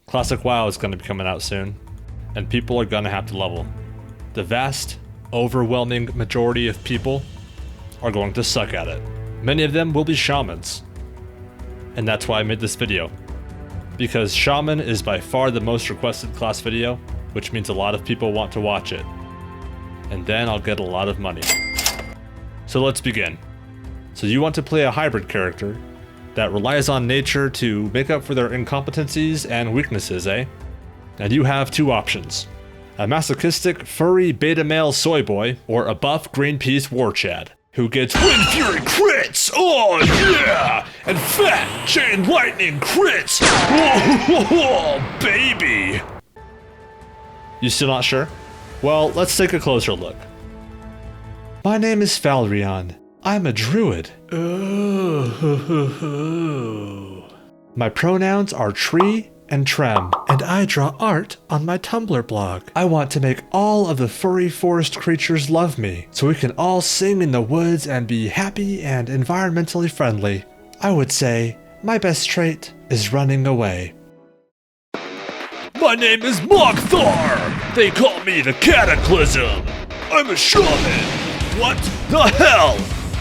Classic WoW is going to be coming out soon, and people are going to have to level. The vast, overwhelming majority of people are going to suck at it. Many of them will be shamans. And that's why I made this video. Because shaman is by far the most requested class video, which means a lot of people want to watch it. And then I'll get a lot of money. So let's begin. So you want to play a hybrid character that relies on nature to make up for their incompetencies and weaknesses, eh? And you have two options. A masochistic, furry beta male soy boy, or a buff Greenpeace war chad, who gets wind fury crits, oh yeah! And fat chain lightning crits, oh baby! You still not sure? Well, let's take a closer look. My name is Valrion. I'm a druid. My pronouns are tree and trem, and I draw art on my Tumblr blog. I want to make all of the furry forest creatures love me, so we can all sing in the woods and be happy and environmentally friendly. I would say my best trait is running away. My name is Mockthar! They call me the Cataclysm! I'm a shaman! What the hell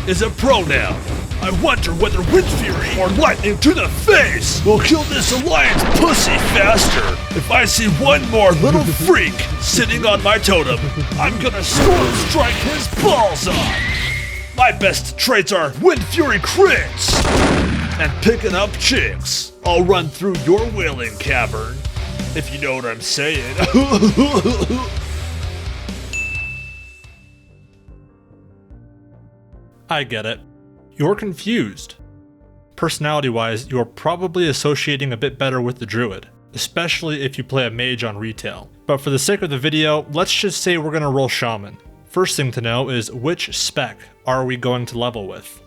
is a pronoun? I wonder whether Wind Fury or Lightning to the face will kill this Alliance pussy faster. If I see one more little freak sitting on my totem, I'm gonna Storm Strike his balls off. My best traits are Wind Fury crits and picking up chicks. I'll run through your wailing cavern, if you know what I'm saying. I get it. You're confused. Personality-wise, you're probably associating a bit better with the druid, especially if you play a mage on retail. But for the sake of the video, let's just say we're gonna roll shaman. First thing to know is which spec are we going to level with?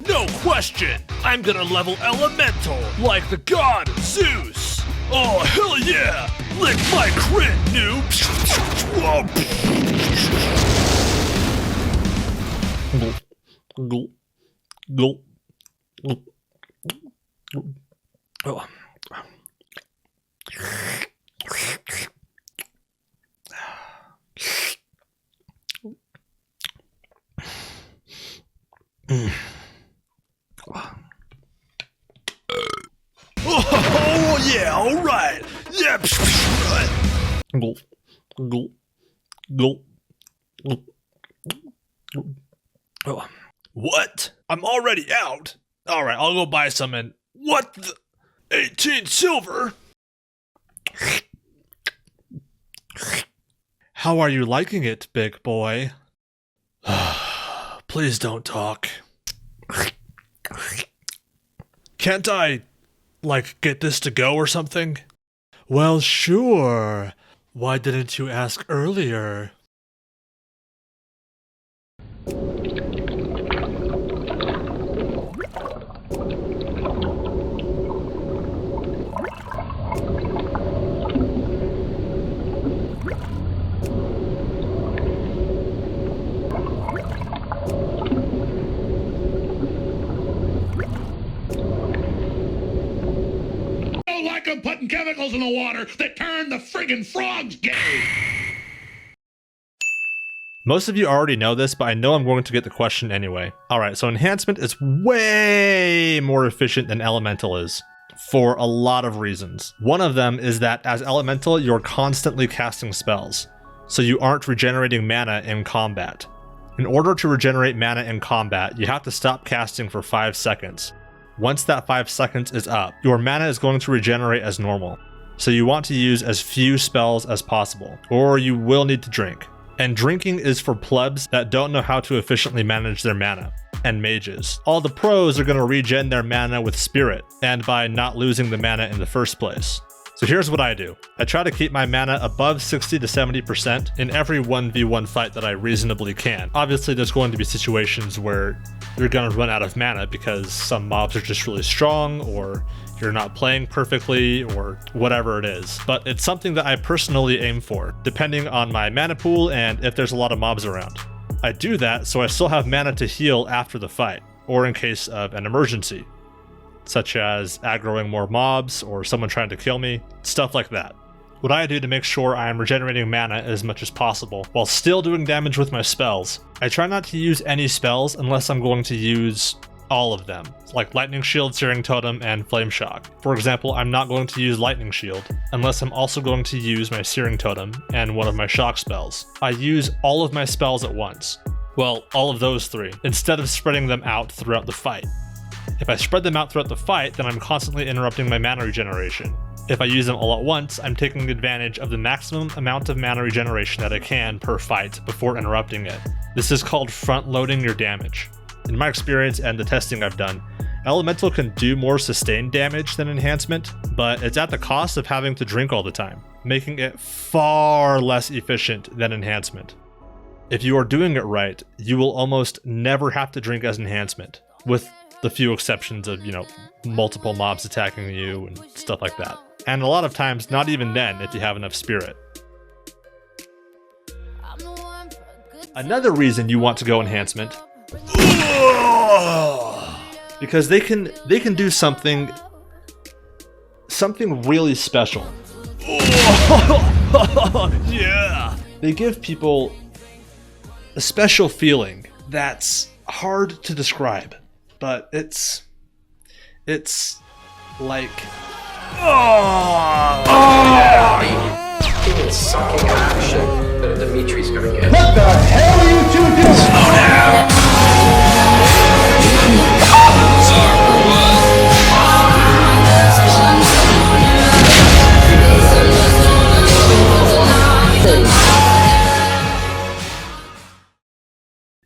No question! I'm gonna level elemental, like the god Zeus! Oh, hell yeah! Lick my crit, noob! Oh yeah, alright! Yeah! What? I'm already out? Alright, I'll go buy some and... What the... 18 silver? How are you liking it, big boy? Please don't talk. Can't I, like, get this to go or something? Well, sure. Why didn't you ask earlier? Like I'm putting chemicals in the water that turn the friggin' frogs gay. Most of you already know this, but I know I'm going to get the question anyway. Alright, so enhancement is way more efficient than elemental is, for a lot of reasons. One of them is that as elemental, you're constantly casting spells, so you aren't regenerating mana in combat. In order to regenerate mana in combat, you have to stop casting for 5 seconds. Once that 5 seconds is up, your mana is going to regenerate as normal. So you want to use as few spells as possible, or you will need to drink. And drinking is for plebs that don't know how to efficiently manage their mana, and mages. All the pros are going to regen their mana with spirit, and by not losing the mana in the first place. So here's what I do. I try to keep my mana above 60 to 70% in every 1v1 fight that I reasonably can. Obviously there's going to be situations where you're going to run out of mana because some mobs are just really strong, or you're not playing perfectly, or whatever it is. But it's something that I personally aim for, depending on my mana pool and if there's a lot of mobs around. I do that so I still have mana to heal after the fight, or in case of an emergency, such as aggroing more mobs or someone trying to kill me, stuff like that. What I do to make sure I am regenerating mana as much as possible while still doing damage with my spells. I try not to use any spells unless I'm going to use all of them, like Lightning Shield, Searing Totem, and Flame Shock. For example, I'm not going to use Lightning Shield unless I'm also going to use my Searing Totem and one of my Shock spells. I use all of my spells at once. Well, all of those three, instead of spreading them out throughout the fight. If I spread them out throughout the fight, then I'm constantly interrupting my mana regeneration. If I use them all at once, I'm taking advantage of the maximum amount of mana regeneration that I can per fight before interrupting it. This is called front-loading your damage. In my experience and the testing I've done, Elemental can do more sustained damage than Enhancement, but it's at the cost of having to drink all the time, making it far less efficient than Enhancement. If you are doing it right, you will almost never have to drink as Enhancement, with the few exceptions of, multiple mobs attacking you and stuff like that. And a lot of times, not even then if you have enough spirit. Another reason you want to go Enhancement, because they can do something really special. Yeah. They give people a special feeling that's hard to describe, but it's like It's sucking action that Dimitri's gonna get. What the hell are you two doing? Slow down!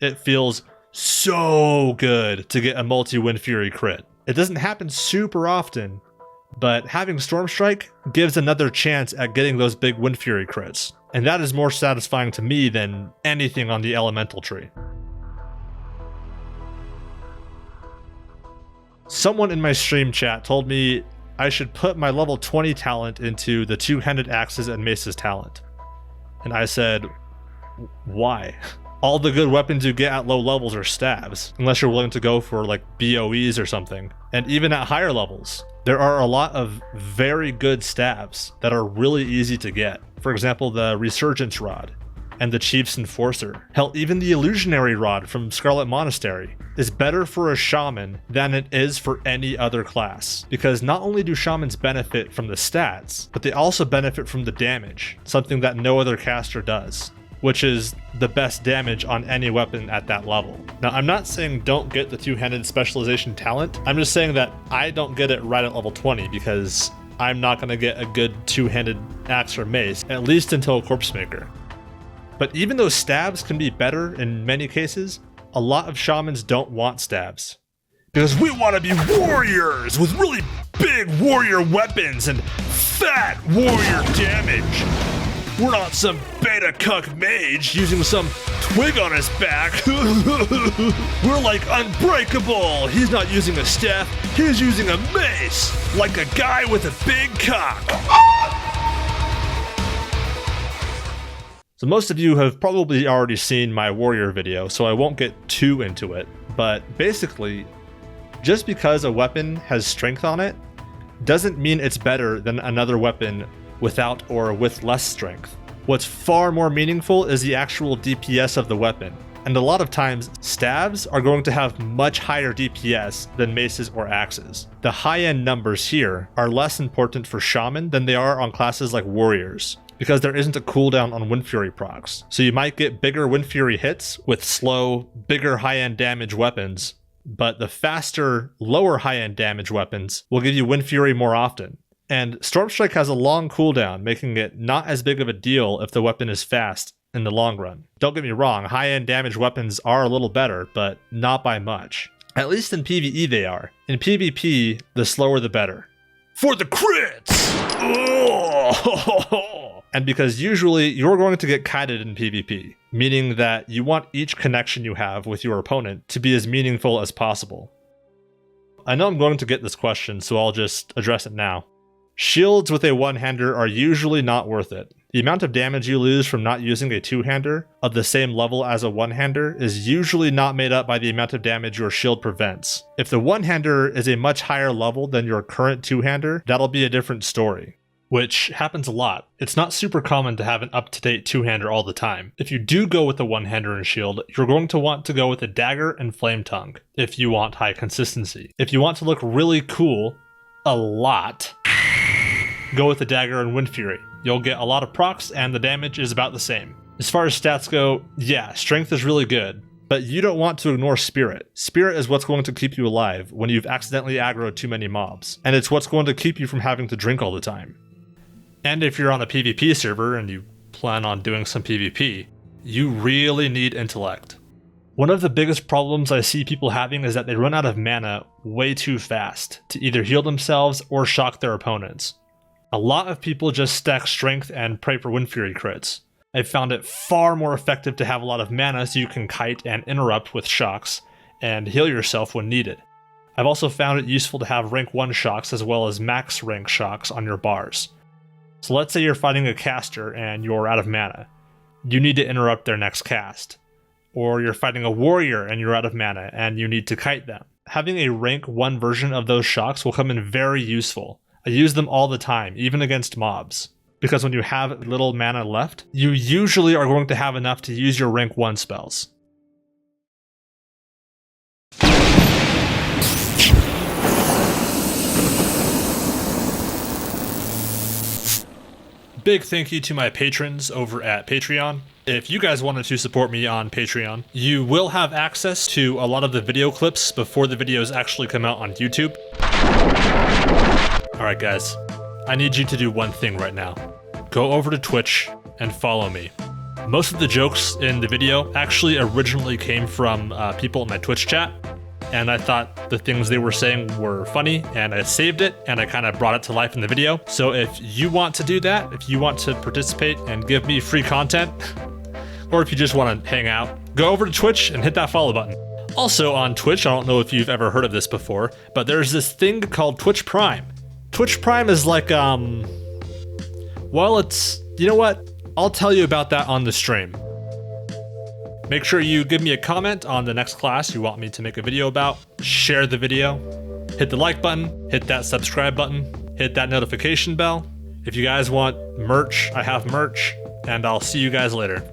It feels so good to get a multi-Wind Fury crit. It doesn't happen super often, but having Storm Strike gives another chance at getting those big Wind Fury crits, and that is more satisfying to me than anything on the Elemental tree. Someone in my stream chat told me I should put my level 20 talent into the two-handed axes and maces talent. And I said, why? All the good weapons you get at low levels are stabs, unless you're willing to go for like BOEs or something. And even at higher levels, there are a lot of very good stabs that are really easy to get. For example, the Resurgence Rod and the Chief's Enforcer. Hell, even the Illusionary Rod from Scarlet Monastery is better for a shaman than it is for any other class. Because not only do shamans benefit from the stats, but they also benefit from the damage, something that no other caster does, which is the best damage on any weapon at that level. Now, I'm not saying don't get the two-handed specialization talent. I'm just saying that I don't get it right at level 20 because I'm not going to get a good two-handed axe or mace, at least until Corpse Maker. But even though stabs can be better in many cases, a lot of shamans don't want stabs. Because we want to be warriors with really big warrior weapons and fat warrior damage. We're not some beta cuck mage using some twig on his back. We're like unbreakable. He's not using a staff, he's using a mace. Like a guy with a big cock. So most of you have probably already seen my warrior video, so I won't get too into it. But basically, just because a weapon has strength on it, doesn't mean it's better than another weapon without or with less strength. What's far more meaningful is the actual DPS of the weapon. And a lot of times, stabs are going to have much higher DPS than maces or axes. The high-end numbers here are less important for shaman than they are on classes like warriors, because there isn't a cooldown on Wind Fury procs. So you might get bigger Wind Fury hits with slow, bigger high-end damage weapons, but the faster, lower high-end damage weapons will give you Wind Fury more often. And Storm Strike has a long cooldown, making it not as big of a deal if the weapon is fast in the long run. Don't get me wrong, high-end damage weapons are a little better, but not by much. At least in PvE they are. In PvP, the slower the better. For the crits! Oh! And because usually you're going to get kited in PvP, meaning that you want each connection you have with your opponent to be as meaningful as possible. I know I'm going to get this question, so I'll just address it now. Shields with a one-hander are usually not worth it. The amount of damage you lose from not using a two-hander of the same level as a one-hander is usually not made up by the amount of damage your shield prevents. If the one-hander is a much higher level than your current two-hander, that'll be a different story. Which happens a lot. It's not super common to have an up-to-date two-hander all the time. If you do go with a one-hander and shield, you're going to want to go with a dagger and flame tongue if you want high consistency. If you want to look really cool, a lot, go with a dagger and wind fury. You'll get a lot of procs and the damage is about the same. As far as stats go, yeah, strength is really good, but you don't want to ignore spirit. Spirit is what's going to keep you alive when you've accidentally aggroed too many mobs, and it's what's going to keep you from having to drink all the time. And if you're on a PvP server and you plan on doing some PvP, you really need intellect. One of the biggest problems I see people having is that they run out of mana way too fast to either heal themselves or shock their opponents. A lot of people just stack strength and pray for Wind Fury crits. I've found it far more effective to have a lot of mana so you can kite and interrupt with shocks and heal yourself when needed. I've also found it useful to have rank 1 shocks as well as max rank shocks on your bars. So let's say you're fighting a caster and you're out of mana. You need to interrupt their next cast. Or you're fighting a warrior and you're out of mana and you need to kite them. Having a rank 1 version of those shocks will come in very useful. I use them all the time, even against mobs. Because when you have little mana left, you usually are going to have enough to use your rank 1 spells. Big thank you to my patrons over at Patreon. If you guys wanted to support me on Patreon, you will have access to a lot of the video clips before the videos actually come out on YouTube. Alright guys, I need you to do one thing right now. Go over to Twitch and follow me. Most of the jokes in the video actually originally came from people in my Twitch chat, and I thought the things they were saying were funny, and I saved it, and I kind of brought it to life in the video. So if you want to do that, if you want to participate and give me free content, or if you just want to hang out, go over to Twitch and hit that follow button. Also on Twitch, I don't know if you've ever heard of this before, but there's this thing called Twitch Prime. Twitch Prime is like, well, it's, you know what? I'll tell you about that on the stream. Make sure you give me a comment on the next class you want me to make a video about, share the video, hit the like button, hit that subscribe button, hit that notification bell. If you guys want merch, I have merch, and I'll see you guys later.